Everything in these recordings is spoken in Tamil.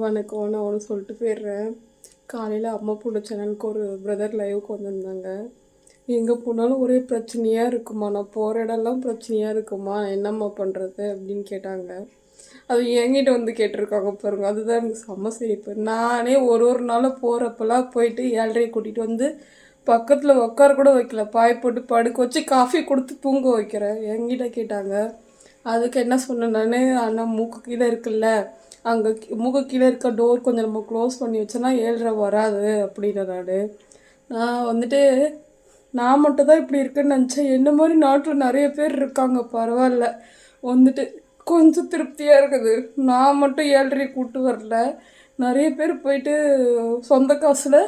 வணக்கம். நான் ஒன்று சொல்லிட்டு போயிடுறேன். காலையில் அம்மா பொண்ணு சேனலுக்கு ஒரு பிரதர் லைவுக்கு வந்திருந்தாங்க. எங்கே போனாலும் ஒரே பிரச்சனையாக இருக்குமா, நான் போகிற இடம்லாம் பிரச்சனையாக இருக்குமா, என்னம்மா பண்ணுறது அப்படின்னு கேட்டாங்க. அது என்கிட்ட வந்து கேட்டிருக்காங்க பாருங்க. அதுதான் எனக்கு செம்ம சிரிப்பு. நானே ஒரு நாளும் போகிறப்பெல்லாம் போயிட்டு 7:30 கூட்டிகிட்டு வந்து பக்கத்தில் உட்கார கூட வைக்கல, பாய் போட்டு படுக்க வச்சு காஃபி கொடுத்து தூங்க வைக்கிறேன். என்கிட்ட கேட்டாங்க. அதுக்கு என்ன சொன்னேன் நான், அண்ணா மூக்கு கீழே இருக்குல்ல, அங்கே மூக்கு கீழே இருக்க டோர் கொஞ்சம் நம்ம க்ளோஸ் பண்ணி வச்சோன்னா 7:30 வராது அப்படின்னு. நான் வந்துட்டு நான் மட்டும் தான் இப்படி இருக்குன்னு நினச்சேன். என்ன மாதிரி நாட்டில் நிறைய பேர் இருக்காங்க, பரவாயில்ல, வந்துட்டு கொஞ்சம் திருப்தியாக இருக்குது. நான் மட்டும் 7:30 கூப்பிட்டு வரல. நிறைய பேர் போயிட்டு சொந்த காசில்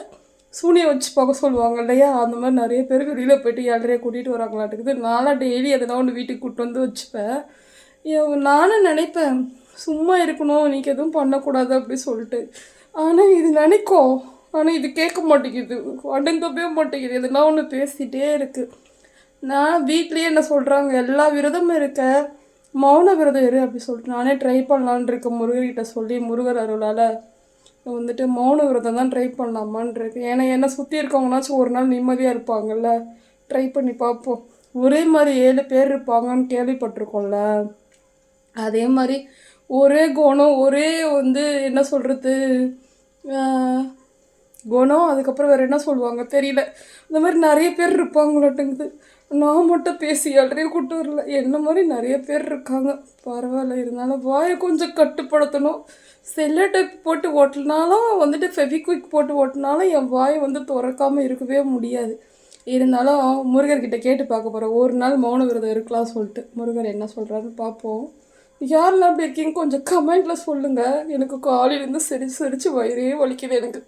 சூனியை வச்சு பார்க்க சொல்லுவாங்க இல்லையா, அந்த மாதிரி நிறைய பேர் வெளியில் போயிட்டு 7:30 கூட்டிகிட்டு வராங்களாட்டுக்குது. நானும் டெய்லி எதனா ஒன்று வீட்டுக்கு கூப்பிட்டு வந்து வச்சுப்பேன். நானும் நினைப்பேன் சும்மா இருக்கணும், நீக்கு எதுவும் பண்ணக்கூடாது அப்படி சொல்லிட்டு. ஆனால் இது நினைக்கும், ஆனால் இது கேட்க மாட்டேங்குது, அடங்கவே மாட்டேங்குது, எதுனா ஒன்று பேசிகிட்டே இருக்குது. நான் வீட்லேயே என்ன சொல்கிறாங்க, எல்லா விரதமும் இருக்க, மௌன விரதம் இரு அப்படி சொல்லிட்டு நானே ட்ரை பண்ணலான் இருக்கேன். முருகர்கிட்ட சொல்லி முருகர் அருளால் வந்துட்டு மௌன விரதம் தான் ட்ரை பண்ணலாமான் இருக்கு. ஏன்னா என்னை சுற்றி இருக்கவங்கனாச்சும் ஒரு நாள் நிம்மதியாக இருப்பாங்கல்ல, ட்ரை பண்ணி பார்ப்போம். ஒரே மாதிரி 7 பேர் இருப்பாங்கன்னு கேள்விப்பட்டிருக்கோம்ல, அதே மாதிரி ஒரே குணம், ஒரே என்ன சொல்கிறது, குணம், அதுக்கப்புறம் வேறு என்ன சொல்லுவாங்க தெரியல, இந்த மாதிரி நிறைய பேர் இருப்பாங்களாட்டுங்குது. நான் மட்டும் பேசி 7:30 கூட்டு வரல, என்ன மாதிரி நிறைய பேர் இருக்காங்க. பரவாயில்ல, இருந்தாலும் வாயை கொஞ்சம் கட்டுப்படுத்தணும். செல்லோ டைப் போட்டு ஓட்டினாலும் ஃபெவிக்விக் போட்டு ஓட்டினாலும் என் வாயை திறக்காமல் இருக்கவே முடியாது. இருந்தாலும் முருகர்கிட்ட கேட்டு பார்க்க போகிறேன், ஒரு நாள் மௌன விரதம் இருக்கலாம் சொல்லிட்டு. முருகர் என்ன சொல்கிறாருன்னு பார்ப்போம். யாரெல்லாம் அப்படி இருக்கீங்க கொஞ்சம் கமெண்ட்டில் சொல்லுங்கள். எனக்கு காலையிலேருந்து சிரித்து சிரித்து வயிறே வலிக்குது எனக்கு.